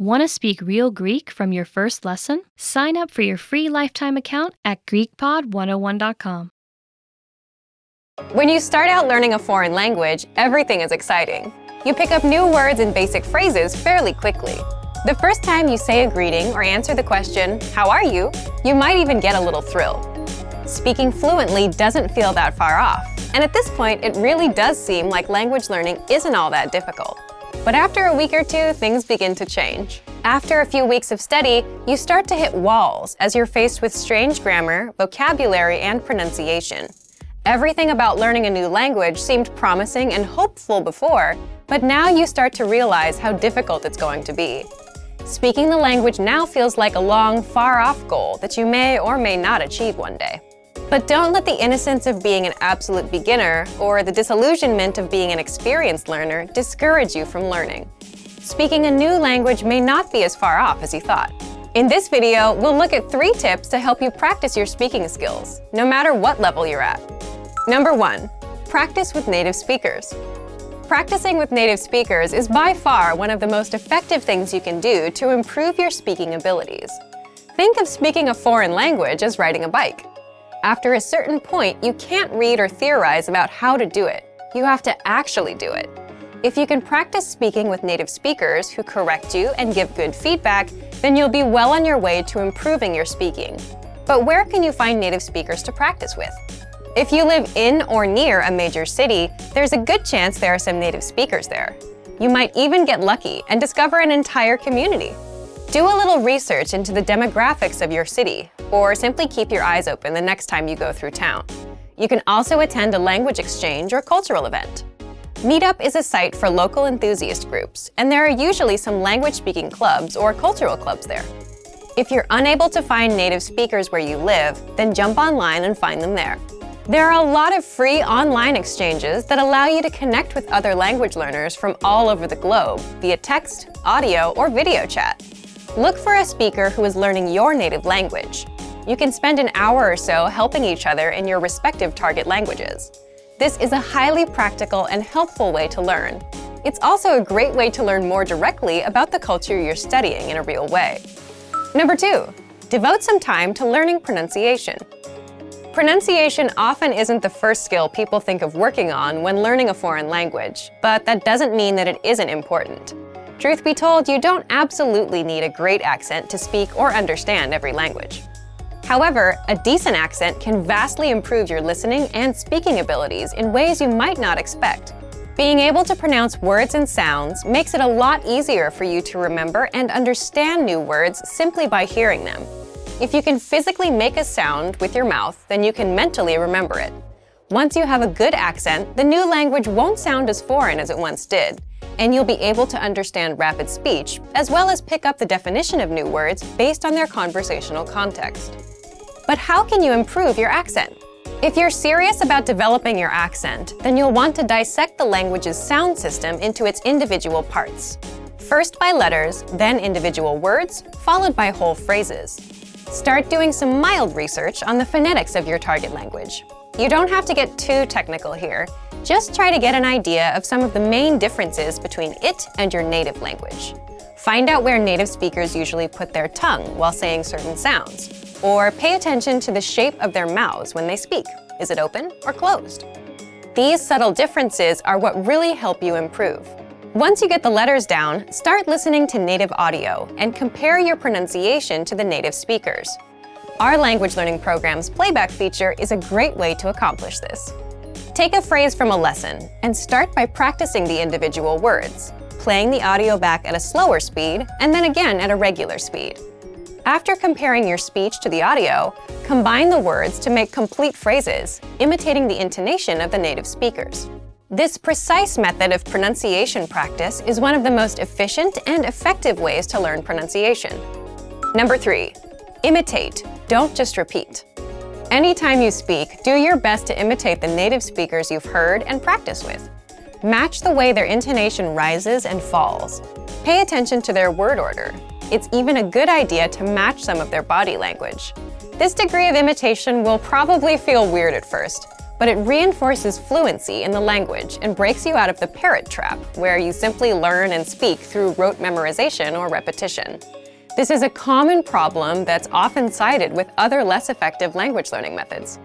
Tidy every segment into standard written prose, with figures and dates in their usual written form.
Want to speak real Greek from your first lesson? Sign up for your free lifetime account at GreekPod101.com. When you start out learning a foreign language, everything is exciting. You pick up new words and basic phrases fairly quickly. The first time you say a greeting or answer the question, "How are you?" you might even get a little thrilled. Speaking fluently doesn't feel that far off, and at this point, it really does seem like language learning isn't all that difficult. But after a week or two, things begin to change. After a few weeks of study, you start to hit walls as you're faced with strange grammar, vocabulary, and pronunciation. Everything about learning a new language seemed promising and hopeful before, but now you start to realize how difficult it's going to be. Speaking the language now feels like a long, far-off goal that you may or may not achieve one day. But don't let the innocence of being an absolute beginner or the disillusionment of being an experienced learner discourage you from learning. Speaking a new language may not be as far off as you thought. In this video, we'll look at 3 tips to help you practice your speaking skills, no matter what level you're at. Number 1, practice with native speakers. Practicing with native speakers is by far one of the most effective things you can do to improve your speaking abilities. Think of speaking a foreign language as riding a bike. After a certain point, you can't read or theorize about how to do it. You have to actually do it. If you can practice speaking with native speakers who correct you and give good feedback, then you'll be well on your way to improving your speaking. But where can you find native speakers to practice with? If you live in or near a major city, there's a good chance there are some native speakers there. You might even get lucky and discover an entire community. Do a little research into the demographics of your city, or simply keep your eyes open the next time you go through town. You can also attend a language exchange or cultural event. Meetup is a site for local enthusiast groups, and there are usually some language-speaking clubs or cultural clubs there. If you're unable to find native speakers where you live, then jump online and find them there. There are a lot of free online exchanges that allow you to connect with other language learners from all over the globe via text, audio, or video chat. Look for a speaker who is learning your native language. You can spend an hour or so helping each other in your respective target languages. This is a highly practical and helpful way to learn. It's also a great way to learn more directly about the culture you're studying in a real way. Number 2, devote some time to learning pronunciation. Pronunciation often isn't the first skill people think of working on when learning a foreign language, but that doesn't mean that it isn't important. Truth be told, you don't absolutely need a great accent to speak or understand every language. However, a decent accent can vastly improve your listening and speaking abilities in ways you might not expect. Being able to pronounce words and sounds makes it a lot easier for you to remember and understand new words simply by hearing them. If you can physically make a sound with your mouth, then you can mentally remember it. Once you have a good accent, the new language won't sound as foreign as it once did, and you'll be able to understand rapid speech, as well as pick up the definition of new words based on their conversational context. But how can you improve your accent? If you're serious about developing your accent, then you'll want to dissect the language's sound system into its individual parts. First by letters, then individual words, followed by whole phrases. Start doing some mild research on the phonetics of your target language. You don't have to get too technical here. Just try to get an idea of some of the main differences between it and your native language. Find out where native speakers usually put their tongue while saying certain sounds, or pay attention to the shape of their mouths when they speak. Is it open or closed? These subtle differences are what really help you improve. Once you get the letters down, start listening to native audio and compare your pronunciation to the native speakers. Our language learning program's playback feature is a great way to accomplish this. Take a phrase from a lesson and start by practicing the individual words, playing the audio back at a slower speed and then again at a regular speed. After comparing your speech to the audio, combine the words to make complete phrases, imitating the intonation of the native speakers. This precise method of pronunciation practice is one of the most efficient and effective ways to learn pronunciation. Number 3, imitate, don't just repeat. Anytime you speak, do your best to imitate the native speakers you've heard and practice with. Match the way their intonation rises and falls. Pay attention to their word order. It's even a good idea to match some of their body language. This degree of imitation will probably feel weird at first, but it reinforces fluency in the language and breaks you out of the parrot trap, where you simply learn and speak through rote memorization or repetition. This is a common problem that's often cited with other less effective language learning methods.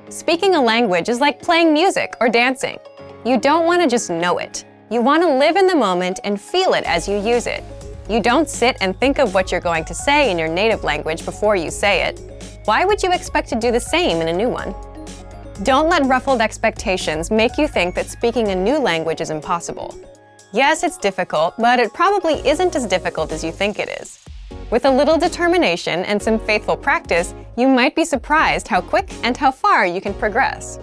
Speaking a language is like playing music or dancing. You don't want to just know it. You want to live in the moment and feel it as you use it. You don't sit and think of what you're going to say in your native language before you say it. Why would you expect to do the same in a new one? Don't let ruffled expectations make you think that speaking a new language is impossible. Yes, it's difficult, but it probably isn't as difficult as you think it is. With a little determination and some faithful practice, you might be surprised how quick and how far you can progress.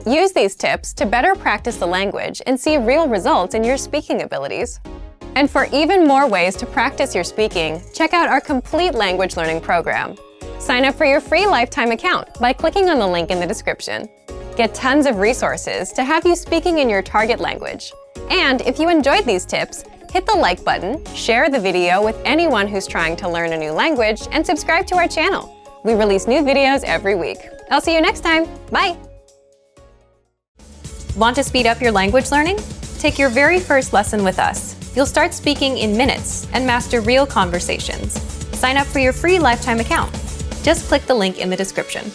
Use these tips to better practice the language and see real results in your speaking abilities. And for even more ways to practice your speaking, check out our complete language learning program. Sign up for your free lifetime account by clicking on the link in the description. Get tons of resources to have you speaking in your target language. And if you enjoyed these tips, hit the like button, share the video with anyone who's trying to learn a new language, and subscribe to our channel. We release new videos every week. I'll see you next time. Bye! Want to speed up your language learning? Take your very first lesson with us. You'll start speaking in minutes and master real conversations. Sign up for your free lifetime account. Just click the link in the description.